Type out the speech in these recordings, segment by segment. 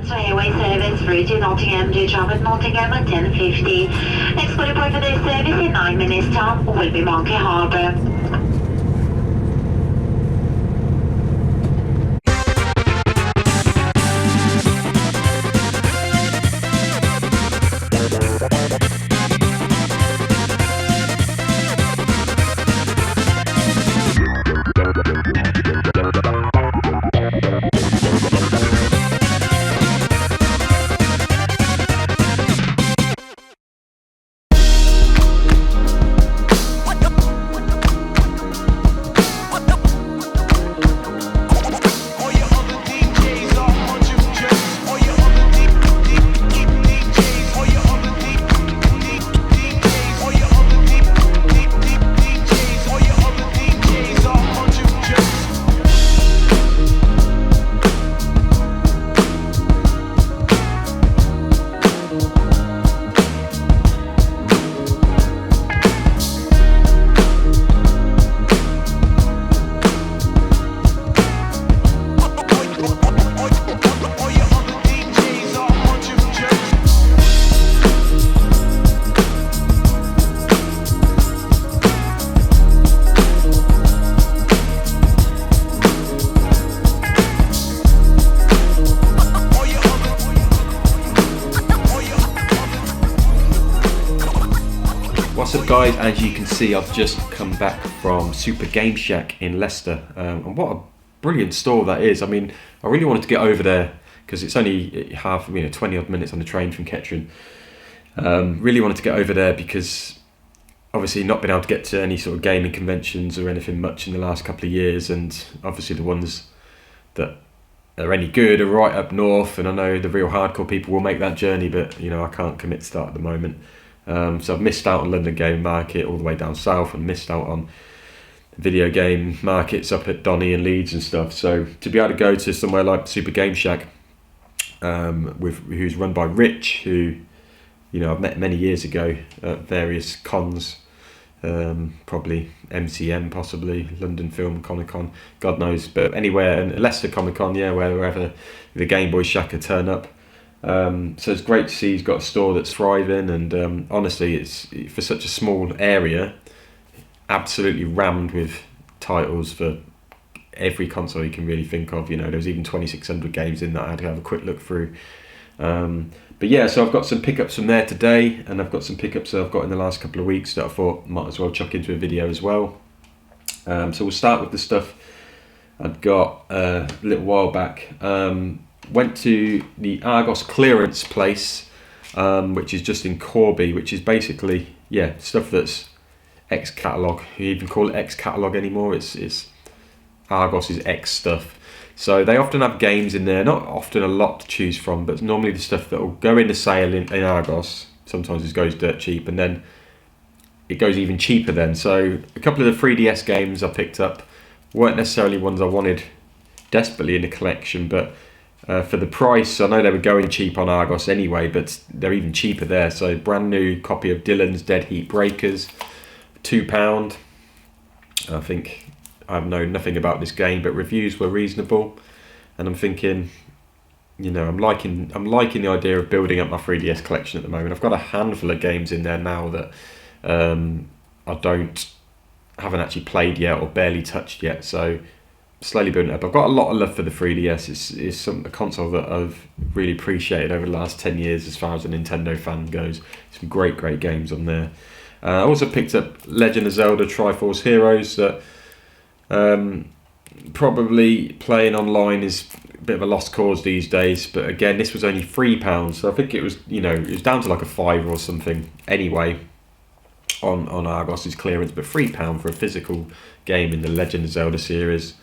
Leicester Airway service through to Nottingham. Do travel at Nottingham at 10:50. Next call report for this service in 9 minutes time will be Monkey Harbour. What's up guys, as you can see I've just come back from Super Game Shack in Leicester, and what a brilliant store that is. I mean, I really wanted to get over there because it's only 20 odd minutes on the train from Kettering. Really wanted to get over there because obviously not been able to get to any sort of gaming conventions or anything much in the last couple of years, and obviously the ones that are any good are right up north, and I know the real hardcore people will make that journey, but you know, I can't commit to that at the moment. So I've missed out on London Game Market all the way down south, and missed out on video game markets up at Donny and Leeds and stuff. So to be able to go to somewhere like Super Game Shack, who's run by Rich, who I've met many years ago at various cons, probably MCM, possibly London Film Comic-Con, God knows, but anywhere, and Leicester Comic-Con, wherever the Game Boy Shacker turn up. So it's great to see he's got a store that's thriving, and honestly, it's for such a small area, absolutely rammed with titles for every console you can really think of. There was even 2600 games in that I had to have a quick look through. But yeah, so I've got some pickups from there today, and I've got some pickups that I've got in the last couple of weeks that I thought might as well chuck into a video as well. So we'll start with the stuff I'd got a little while back. Went to the Argos Clearance place, which is just in Corby, which is basically stuff that's ex-catalogue. You even call it ex-catalogue anymore. It's Argos's ex stuff. So they often have games in there, not often a lot to choose from, but normally the stuff that will go into sale in Argos. Sometimes it goes dirt cheap, and then it goes even cheaper then. So a couple of the 3DS games I picked up weren't necessarily ones I wanted desperately in the collection, but for the price, I know they were going cheap on Argos anyway, but they're even cheaper there. So brand new copy of Dylan's Dead Heat Breakers, £2. I think I've known nothing about this game, but reviews were reasonable, and I'm thinking, I'm liking the idea of building up my 3DS collection at the moment. I've got a handful of games in there now that I haven't actually played yet or barely touched yet, so slowly building up. I've got a lot of love for the 3DS. It's a console that I've really appreciated over the last 10 years as far as a Nintendo fan goes. Some great games on there. I also picked up Legend of Zelda Triforce Heroes, that probably playing online is a bit of a lost cause these days, but again, this was only £3, so I think it was it was down to like a £5 or something anyway on Argos's clearance, but £3 for a physical game in the Legend of Zelda series.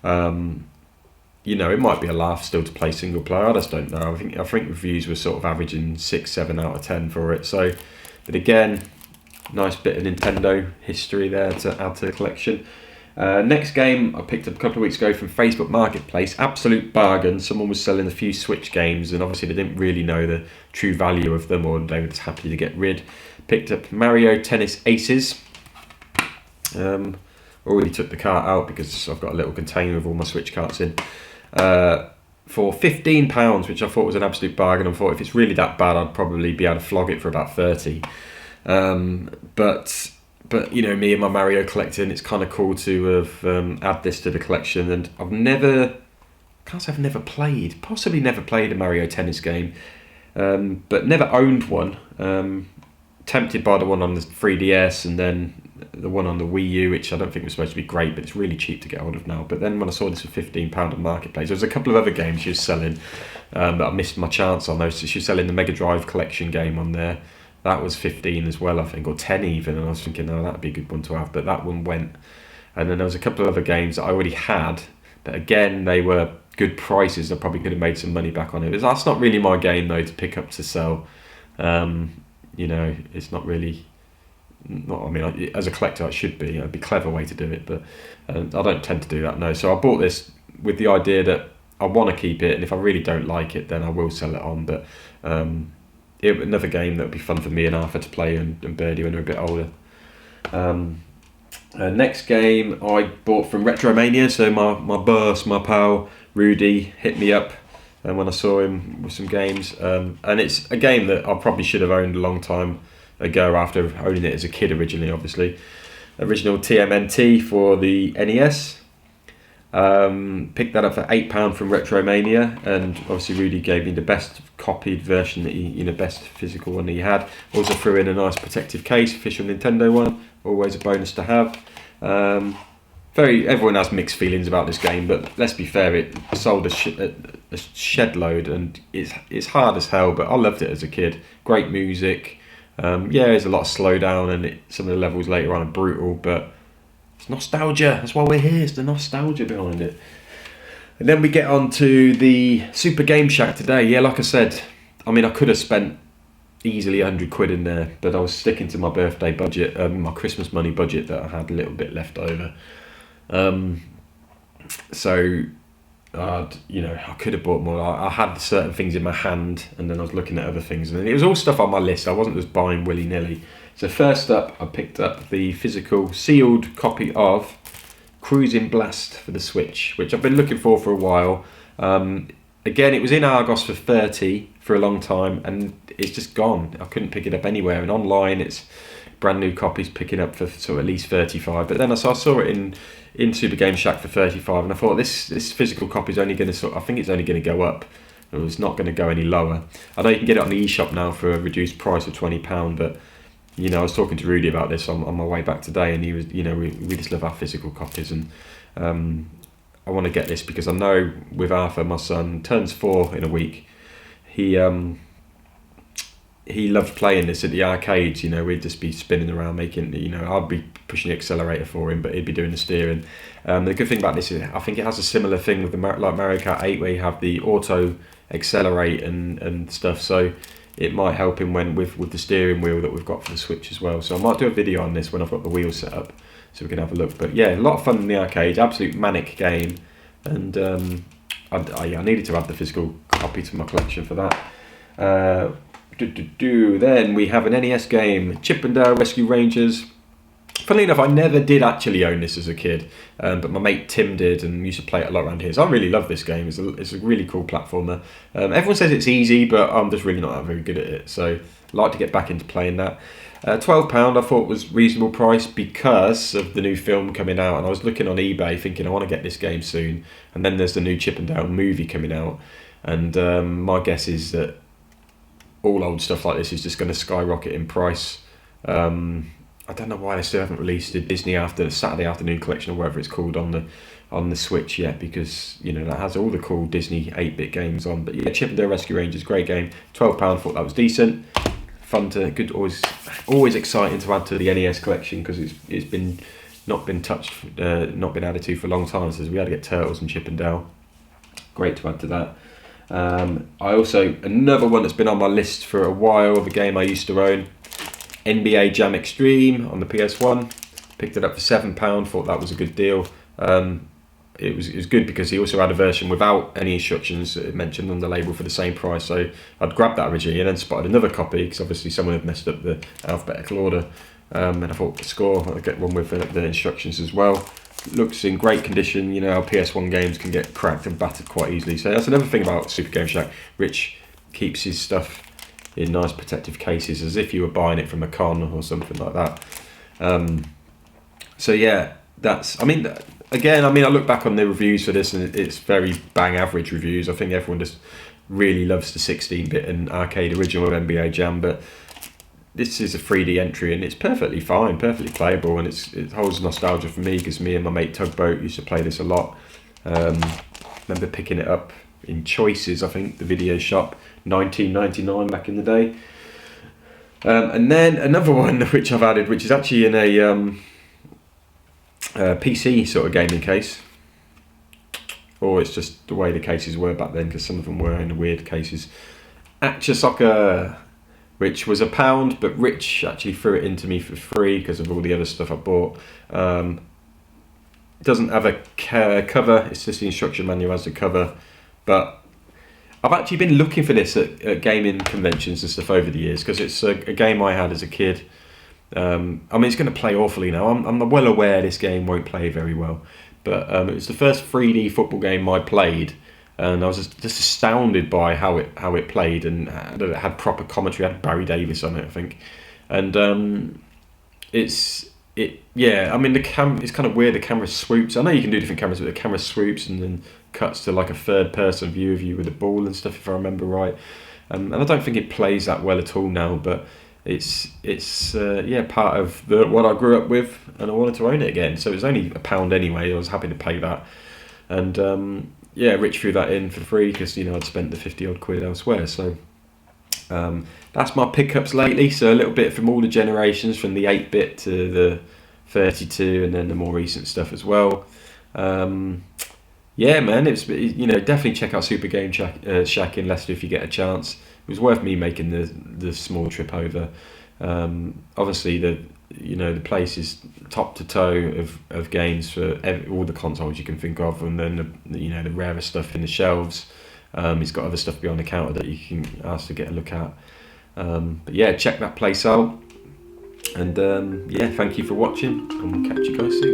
It might be a laugh still to play single player. I just don't know. I think reviews were sort of averaging 6-7 out of 10 for it. So, but again, nice bit of Nintendo history there to add to the collection. Next game I picked up a couple of weeks ago from Facebook Marketplace. Absolute bargain. Someone was selling a few Switch games, and obviously they didn't really know the true value of them, or they were just happy to get rid. Picked up Mario Tennis Aces. Already took the cart out because I've got a little container with all my Switch carts in. for £15, which I thought was an absolute bargain. I thought if it's really that bad, I'd probably be able to flog it for about 30. But you know, me and my Mario collecting, it's kind of cool to have add this to the collection. And can't say I've never played a Mario Tennis game, but never owned one. Tempted by the one on the 3DS and then the one on the Wii U, which I don't think was supposed to be great, but it's really cheap to get hold of now. But then when I saw this for £15 on Marketplace, there was a couple of other games she was selling, but I missed my chance on those. So she was selling the Mega Drive collection game on there. That was 15 as well, I think, or 10 even. And I was thinking, oh, that'd be a good one to have. But that one went. And then there was a couple of other games that I already had, but again, they were good prices. I probably could have made some money back on it. That's not really my game though, to pick up to sell. You know, it's not really. I mean, as a collector, it should be. It'd be a clever way to do it, but I don't tend to do that. No, so I bought this with the idea that I want to keep it, and if I really don't like it, then I will sell it on. But another game that would be fun for me and Arthur to play and Birdie when we're a bit older. Next game I bought from Retromania. So my pal Rudy hit me up, and when I saw him with some games, and it's a game that I probably should have owned a long time ago after owning it as a kid originally. Obviously, original TMNT for the NES. Picked that up for £8 from Retromania, and obviously Rudy gave me the best copied version that best physical one that he had. Also threw in a nice protective case, official Nintendo one, always a bonus to have. Everyone has mixed feelings about this game, but let's be fair, it sold a shed load, and it's hard as hell, but I loved it as a kid. Great music. There's a lot of slowdown, and some of the levels later on are brutal, but it's nostalgia. That's why we're here. It's the nostalgia behind it. And then we get on to the Super Game Shack today. Yeah, like I said, I mean, I could have spent easily £100 in there, but I was sticking to my birthday budget, my Christmas money budget that I had a little bit left over. I could have bought more. I had certain things in my hand, and then I was looking at other things, and it was all stuff on my list. I wasn't just buying willy-nilly. So first up, I picked up the physical sealed copy of Cruising Blast for the Switch, which I've been looking for a while. Again, it was in Argos for 30 for a long time, and it's just gone. I couldn't pick it up anywhere, and online it's brand new copies picking up for sort of at least 35. But then I saw it in Super Game Shack for 35, and I thought this physical copy is only going to I think it's only going to go up. It's not going to go any lower. I know you can get it on the eShop now for a reduced price of £20, but I was talking to Rudy about this on my way back today, and he was, we just love our physical copies, and I want to get this because I know with Arthur, my son, turns 4 in a week. He loved playing this at the arcades. We'd just be spinning around, making. I'd be pushing the accelerator for him, but he'd be doing the steering. The good thing about this is I think it has a similar thing with like Mario Kart 8, where you have the auto accelerate and stuff. So it might help him with the steering wheel that we've got for the Switch as well. So I might do a video on this when I've got the wheel set up, so we can have a look. But yeah, a lot of fun in the arcade, absolute manic game, and I needed to add the physical copy to my collection for that. Then we have an NES game, Chip 'n Dale Rescue Rangers. Funnily enough, I never did actually own this as a kid, but my mate Tim did, and used to play it a lot around here. So I really love this game. It's a really cool platformer. Everyone says it's easy, but I'm just really not that very good at it. So I'd like to get back into playing that. £12 I thought was reasonable price because of the new film coming out, and I was looking on eBay thinking I want to get this game soon. And then there's the new Chip 'n Dale movie coming out, and my guess is that all old stuff like this is just going to skyrocket in price. I don't know why they still haven't released the Disney Saturday Afternoon Collection or whatever it's called on the Switch yet, because that has all the cool Disney 8-bit games on. But yeah, Chip 'n Dale Rescue Rangers, great game. £12, thought that was decent. Fun good, always exciting to add to the NES collection because it's been not been touched, not been added to for a long time. So we had to get Turtles and Chip 'n Dale. Great to add to that. Another one that's been on my list for a while, the game I used to own, NBA Jam Extreme on the PS1. Picked it up for £7, thought that was a good deal. It was good because he also had a version without any instructions mentioned on the label for the same price. So I'd grabbed that originally and then spotted another copy because obviously someone had messed up the alphabetical order. And I thought, score, I'd get one with the instructions as well. looks in great condition. You know, our PS1 games can get cracked and battered quite easily. So that's another thing about Super Game Shack. Rich keeps his stuff in nice protective cases, as if you were buying it from a con or something like that. So yeah, that's. I mean, again, I look back on the reviews for this, and it's very bang average reviews. I think everyone just really loves the 16-bit and arcade original of NBA Jam, but this is a 3D entry, and it's perfectly fine, perfectly playable, and it holds nostalgia for me because me and my mate Tugboat used to play this a lot. Remember picking it up in Choices, I think, the video shop, 1999 back in the day. And then another one which I've added, which is actually in a PC sort of gaming case, or it's just the way the cases were back then, because some of them were in weird cases. Actua Soccer, which was £1, but Rich actually threw it into me for free because of all the other stuff I bought. It doesn't have a cover, it's just the instruction manual as the cover, but I've actually been looking for this at gaming conventions and stuff over the years, because it's a game I had as a kid. It's going to play awfully now. I'm well aware this game won't play very well, but it was the first 3D football game I played, and I was just astounded by how it played, and it had proper commentary. It had Barry Davis on it, I think, and it's kind of weird. The camera swoops. I know you can do different cameras, but the camera swoops and then cuts to like a third-person view of you with the ball and stuff, if I remember right. And I don't think it plays that well at all now, but it's part of what I grew up with, and I wanted to own it again. So it was only £1 anyway. I was happy to pay that, and Rich threw that in for free because I'd spent the 50 odd quid elsewhere. So that's my pickups lately. So a little bit from all the generations, from the 8-bit to the 32, and then the more recent stuff as well. Yeah, man, it's definitely check out Super Game Shack in Leicester if you get a chance. It was worth me making the small trip over. Obviously, the place is top to toe of games for all the consoles you can think of, and then the rarer stuff in the shelves. He's got other stuff behind the counter that you can ask to get a look at. But yeah, check that place out. And thank you for watching, and we'll catch you guys soon.